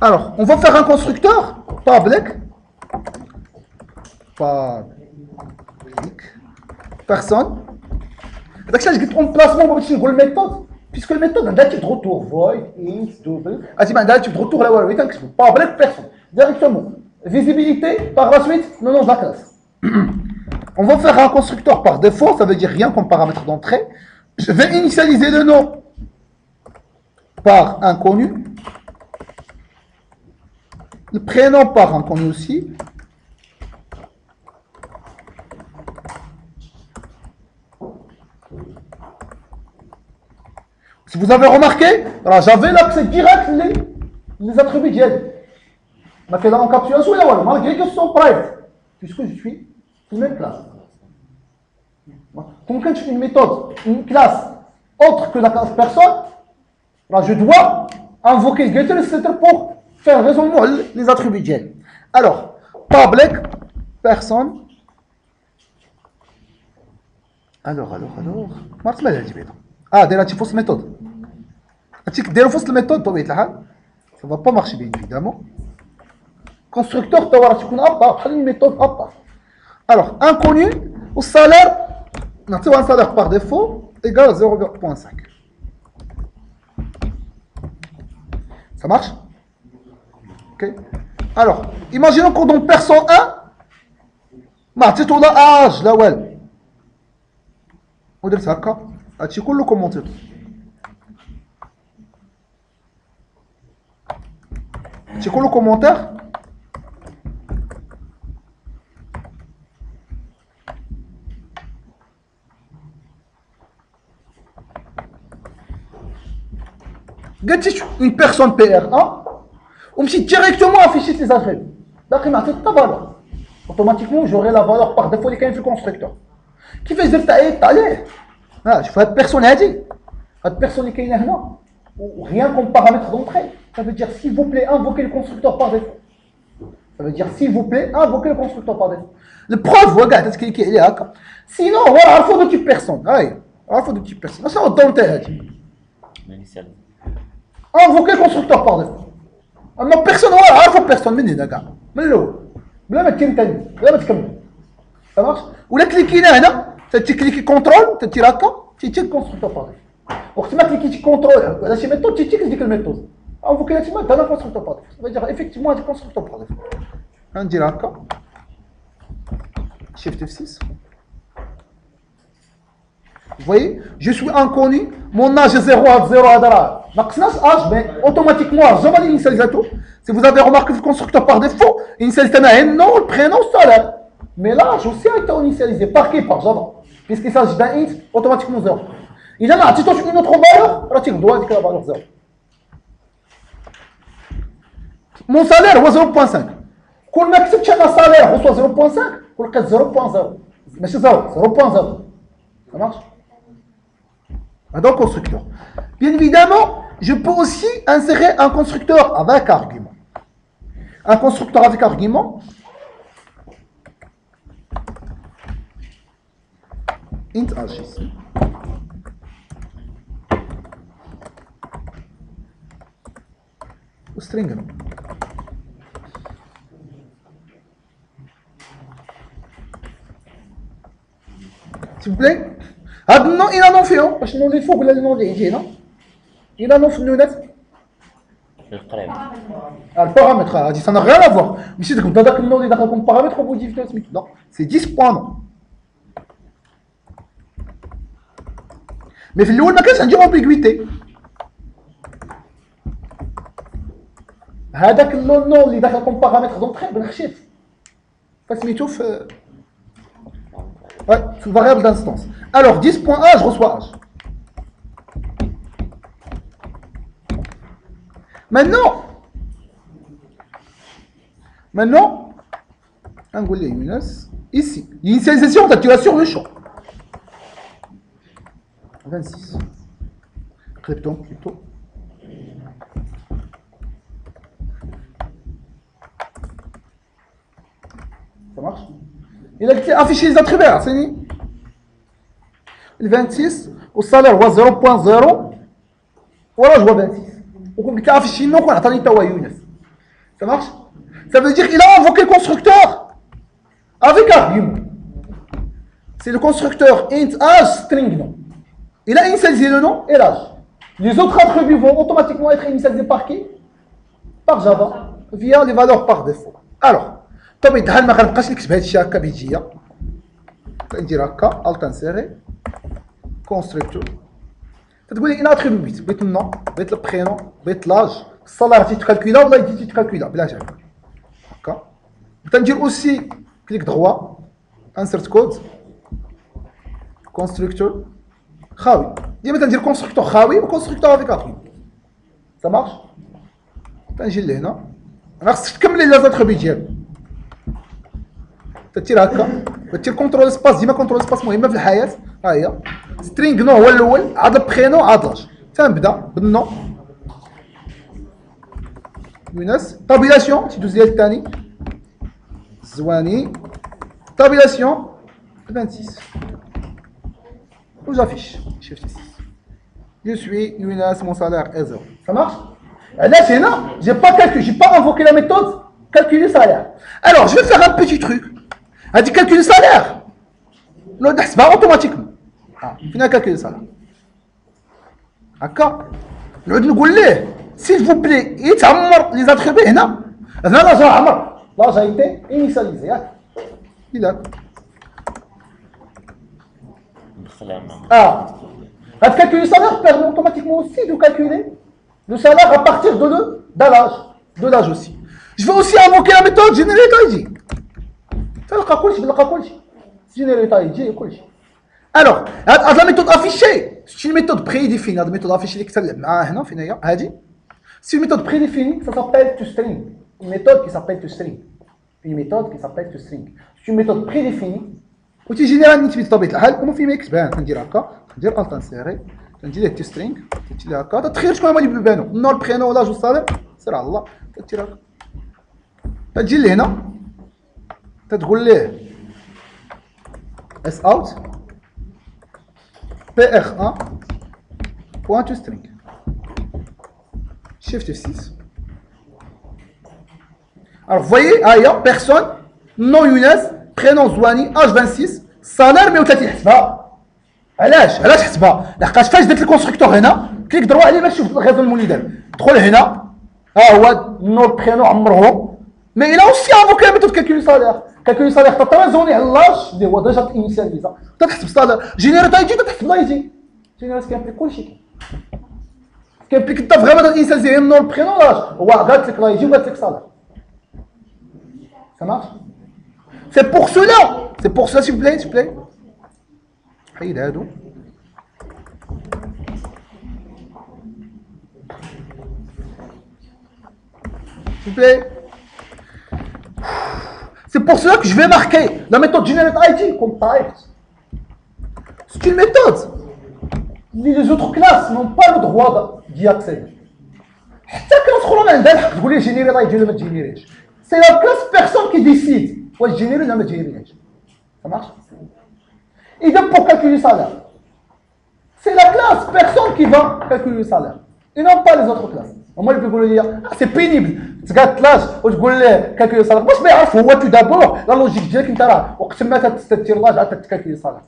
Alors, on va faire un constructeur public personne. Donc ça, je dis emplacement pour le méthode, puisque le méthode a un type de retour void, int, double. Ah, c'est un type de retour là, oui, public personne directement. Visibilité par la suite, le nom de la classe. On va faire un constructeur par défaut, ça veut dire rien comme paramètre d'entrée. Je vais initialiser le nom par inconnu, le prénom par inconnu aussi. Si vous avez remarqué, j'avais l'accès direct les attributs d'IED. On a fait l'encapsulation malgré que ce sont privés, puisque je suis une même classe. Donc quand je fais une méthode, une classe autre que la classe personne, je dois invoquer le getter etc. pour faire raisonnement les attributs d'IED. Alors, public, personne. Alors. Ah, déjà, tu fausse méthode. Tu fausse la méthode, ça ne va pas marcher, bien évidemment. Constructeur, tu vas une méthode. Alors, inconnu, au salaire, un salaire par défaut égale 0,5. Ça marche? Ok. Alors, imaginons qu'on donne personne 1. Tu as l'âge, là, ouais. On dirait ça, tu peux le commenter. Tu peux le commentaire. Une personne PR1, on me dit directement afficher ses attributs. D'accord, mais ta valeur. Automatiquement, j'aurai la valeur par défaut qui est le constructeur. Qui fait dire allez, je fais personne à dire. Cette personne qui est là, ou rien comme paramètre d'entrée. Ça veut dire s'il vous plaît, invoquez le constructeur par défaut. Ça veut dire s'il vous plaît, invoquez le constructeur par défaut. Le preuve, regarde, c'est qu'il est là. Sinon, voilà, il faut de type personne. Il faut de type personne. Ça va dans invoquer le constructeur par défaut. اما personne ولا عارفه personne من هنا كاع من الاول بلا ما تكمل ثاني بلا ما تكمل فهمت ولا كليكينا هنا تكليكي كونترول تدير هكا تيتي الكونستركتور بار ديفو وقت ما كليكيتي كونترول على شي ميثود تيتيك ديك الميثود انفوكي هادشي ما دار الكونستركتور بار ديفو دابا ايفيكتيفمون هادي الكونستركتور بار ديفو غندير هكا شيفت اف 6. Vous voyez, je suis inconnu, mon âge est 0 à 0 à Dara. Âge, mais automatiquement, je vais l'initialiser tout. Si vous avez remarqué le constructeur par défaut, initialise un nom, le prénom, salaire. Mais l'âge aussi a été initialisé. Par qui? Par Java. Puisqu'il s'agit d'un int, automatiquement 0. Il y en a, si tu as une autre valeur, tu dois indiquer la valeur 0. Mon salaire est 0.5. Quand je accepte un salaire reçoit 0.5, je vais 0.0. Mais c'est 0.0. Ça marche? Donc, constructeur. Bien évidemment, je peux aussi insérer un constructeur avec argument. Un constructeur avec argument. Int âge ici. Ou string. S'il vous plaît. Ah non, il en a fait un. Parce que nous, il faut que le nom est non? Il en a fait une le paramètre, ça n'a rien à voir. Mais si tu as le nom comme paramètre, on peut dire non, c'est 10 points. Non. Mais il y a une ambiguïté. هذاك النون اللي داخل comme paramètre d'entrée بنخشف فسميتو في variable d'instance. Alors 10.a, je reçois âge. Maintenant, ici, l'initialisation, tu as sur le champ. 26. Krypton plutôt. Ça marche? Il a affiché les attributs, c'est ni. Le 26, au salaire, 0.0. Voilà, je vois 26. On dit affiché non qu'on attend Tawa Younes. Ça marche? Ça veut dire qu'il a invoqué le constructeur avec argument. C'est le constructeur int âge string nom. Il a initialisé le nom et l'âge. Les autres attributs vont automatiquement être initialisés par qui? Par Java, via les valeurs par défaut. Alors, طبيعة ما غنبقاش نكتب هاد الشيء هكا بيجيه. غندير هكا الت انسيري كونستركتور. تقول لي ان اتريبيوت بغيت النوم بغيت البرينون بغيت لاج الصالير تيتكالكولا ولا يجي تيتكالكولا بلا جاب هكا. تندير اوسي كليك دروا انسرت كود كونستركتور خاوي. ديما تندير كونستركتور خاوي وكونستركتور افيك اتريبيوت. Ça marche. تنجي لهنا انا خصك تكمل لي زاتريبيوت ديالك. تدير هكا تدير كونترول سباس. ديما كونترول سباس مهمه في الحياه. ها هي سترينغ نو هو الاول عاد البرينو عاد لاج. تنبدا بالنو يونس طابيلاسيون تيدوز ديال الثاني زواني طابيلاسيون 26 و j'affiche shift 6 je suis Younes mon salaire est 0. Ça marche. علاش هنا j'ai pas calculé, j'ai pas invoqué la méthode calculer salaire. Alors je vais faire un petit truc. A dit calculer salaire. Non, c'est pas automatiquement. Ah, فينا calculer salaire. هكا نعود نقول ليه s'il vous plaît يتعمر لي زاتريبي هنا. هنا لا جا عمر لا جا ايتي انيسياليزي ياك إلا هاد calculer salaire permet automatiquement aussi de calculer le salaire à partir de l'âge aussi. Je vais aussi invoquer la méthode generate ID. تلقى كلشي تلقى كلشي generate ID كلشي. Alors هاد la méthode affichée c'est une méthode prédéfinie. هاد méthode affichée اللي كتبت معاها هنا فين هي هادي. C'est une méthode prédéfinie, ça s'appelle toString. Une méthode qui s'appelle toString. Une méthode qui s'appelle toString. C'est une méthode prédéfinie. وتيجيني راني نثبت بطبيعه الحال وما في ما يكتبان. كندير هكا ندير الت انسيري كندير ليه toString تدير هكا تتخيل شكون هما اللي بيبانو النور برينو ولا جو صالير سير على الله. تدير هكا تجي لهنا تتقول ليه اس اوت بي ار 1 بوان toString shift F6. Alors vous voyez, Aya, personne, nom Younes, prénom Zouani, âge 26, salaire 130 حسبها. علاش حسبها؟ لحقاش فاش درت الكونستركتور هنا كليك دروا عليه باش تشوف الغيزون المولي دار. دخل هنا ها هو نو برينو عمرهم. مي il a aussi invoqué la méthode calcul salaire. calcul salaire تترازوني على لاج اللي هو ديجا انيسياليزا. تتحسب salaire. جينيريت اي جي تتحسب لا يجي. جينيريت كيمبلي كلشي. كيمبليك انت فريمون الانسان النور البرينون لاج هو قالت لك لا يجي وقالت لك صالح. Ça marche. C'est pour cela s'il vous plaît حيد هادو s'il vous plaît. C'est pour cela que je vais marquer la méthode generate ID comme type. C'est une méthode. Les autres classes n'ont pas le droit d'y accéder. حتى كندخلوا ما عندها الحق تقول لي جينيري لا يجي ولا ما تجينيريش. C'est la classe personne qui décide واش جينيري ولا ما تجينيريش. Ça marche. Idem pour calculer le salaire. C'est la classe personne qui va calculer le salaire. Et non pas les autres classes. Moi je peux vous dire c'est pénible. Tu regardes l'âge وتقول ليه calculer le salaire. واش ما يعرف هو tout d'abord la logique ديالك انت راه وقت ما تستير l'âge عاد تكالكولي le salaire.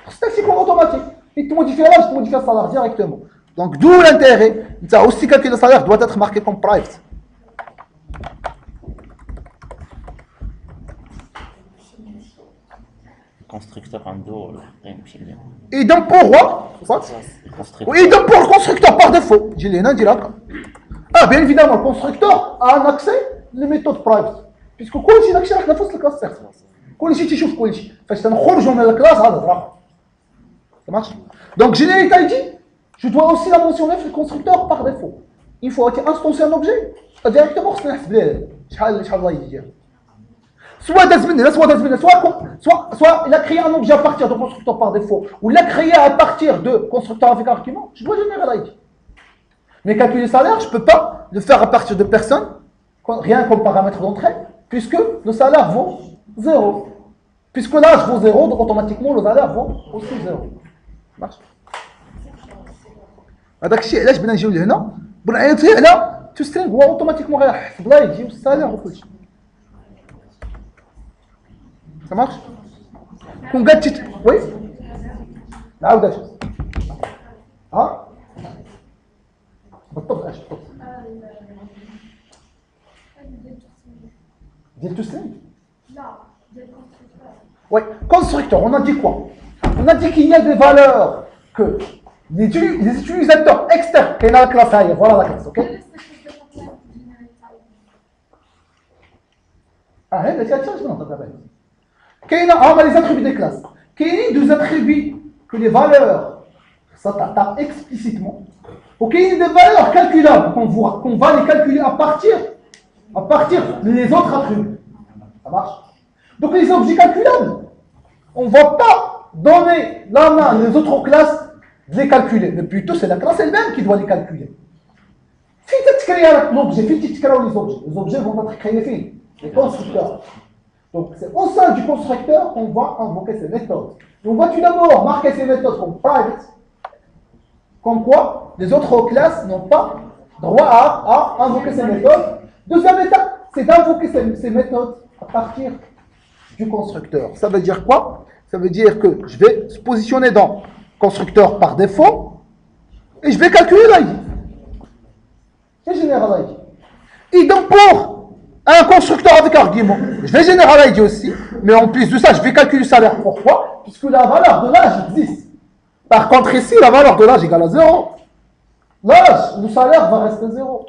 خصك يكون automatique. Il te modifie l'âge, tu modifies le salaire directement. Donc d'où l'intérêt. Tu as aussi calculé le salaire doit être marqué comme private. Constructeur en dos, et donc pour quoi? Et donc pour le constructeur par défaut. J'ai les nains direct. Ah bien évidemment, le constructeur a un accès les méthodes private. Puisque كل شيء داكشي راه حنا في وسط الكلاس تاعك. كل شيء تيشوف كل شيء. فاش تنخرجوا من الكلاس هذا راه. Ça marche. Donc generate ID, je dois aussi la mentionner في le constructeur par défaut. Il faut instancer un objet. Directement خصنا نحسب ليه شحال الله يجي. Soit il a créé un objet à partir de constructeur par défaut, ou il l'a créé à partir de constructeur avec argument, je dois générer l'ID. Mais calculer salaire, je ne peux pas le faire à partir de personne, rien comme paramètre d'entrée, puisque le salaire vaut 0. Puisque l'âge vaut 0, donc automatiquement le salaire vaut aussi 0. Ça marche. هذاك الشيء علاش بنا نجيو لهنا بغينا نعيط غير على تو سترينغ هو اوتوماتيكمون غيحفظ لا يجي والسالير وكل شيء سمعت كون قالت وي نعاود اش ها بالضبط اش بالضبط ديال تو سترينغ لا ديال constructeur. Oui, constructeur, on a dit quoi? On a dit qu'il y a des valeurs que les utilisateurs externes, qui est dans la classe ailleurs, voilà la classe, ok? Ah, mais c'est ça, je n'entends pas. Qu'il y a les attributs des classes. Qu'il y a des attributs que les valeurs, ça t'as explicitement, ou qu'il y a des valeurs calculables qu'on va les calculer à partir des autres attributs. Ça marche? Donc les objets calculables, on ne va pas donner la main aux autres classes de les calculer, mais plutôt c'est la classe elle-même qui doit les calculer. Si tu crées l'objet, si tu crées les objets vont être créés, les constructeurs. Donc c'est au sein du constructeur qu'on va invoquer ces méthodes. Et on va tout d'abord marquer ces méthodes comme private, comme quoi les autres classes n'ont pas droit à invoquer ces méthodes. Deuxième étape, c'est d'invoquer ces méthodes à partir du constructeur. Ça veut dire quoi? Ça veut dire que je vais se positionner dans constructeur par défaut et je vais calculer l'ID. Je génère l'ID. Et donc pour un constructeur avec argument, je vais générer l'ID aussi, mais en plus de ça, je vais calculer le salaire. Pourquoi? Puisque la valeur de l'âge existe. Par contre ici, la valeur de l'âge égale à 0. L'âge, le salaire va rester 0.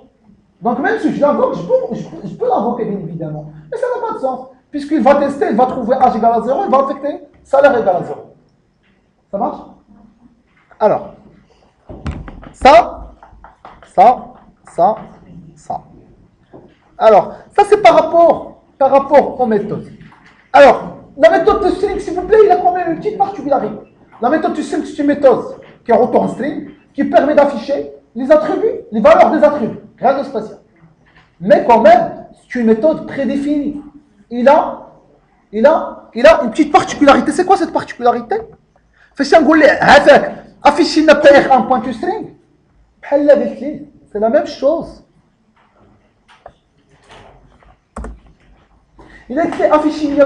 Donc même si je l'invoque, je peux l'invoquer bien évidemment. Mais ça n'a pas de sens. Puisqu'il va tester, il va trouver âge égal à 0, il va affecter salaire égal à 0. Ça marche? Alors, ça. Alors, ça c'est par rapport aux méthodes. Alors, la méthode de string, s'il vous plaît, il a quand même une petite particularité. La méthode de string, c'est une méthode qui est retourne string, qui permet d'afficher les attributs, les valeurs des attributs, rien de spécial. Mais quand même, c'est une méthode prédéfinie. Il a une petite particularité. C'est quoi cette particularité? Afficher une PR1.toString. C'est la même chose. Il a été affiché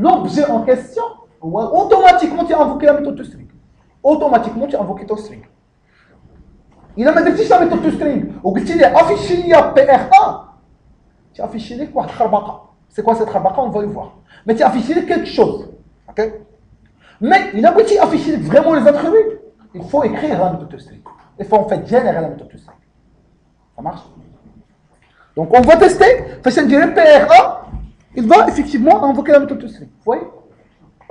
l'objet en question. Automatiquement, tu as invoqué la méthode toString. Automatiquement, tu as invoqué toString. Il a ما درتيش la méthode toString وقلت لي afficher لي PR1. Tu as affiché لي واحد خربقه. C'est quoi cette خربقه? On va le voir. Mais tu as affiché quelque chose. Ok? Mais il a voulu afficher vraiment les attributs. Il faut écrire la méthode toString. Il faut en fait générer la méthode toString. Ça marche? Donc on va tester. Fais un dire PR1. Il va effectivement invoquer la méthode toString. Vous voyez?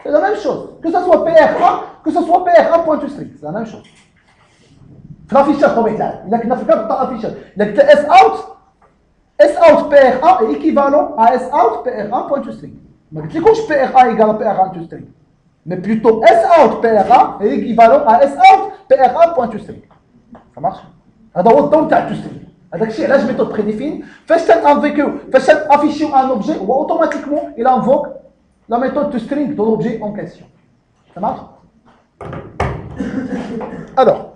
C'est la même chose. Que ce soit PR1, que ce soit PR1.toString. C'est la même chose. L'affichage comme il a qu'une affichage. Il a que SOUT PR1 est équivalent à SOUT PR1.toString. Mais je ne dis pas PR1 égale à PR1.toString. Mais plutôt SOUT PR1 est équivalent à SOUT PR1.toString. Ça marche? هذا هو الدور تاع toString. هذاك الشيء علاش méthode prédéfinie. فاش afficher un objet, ou automatiquement il invoque la méthode toString de l'objet en question. Ça marche? Alors.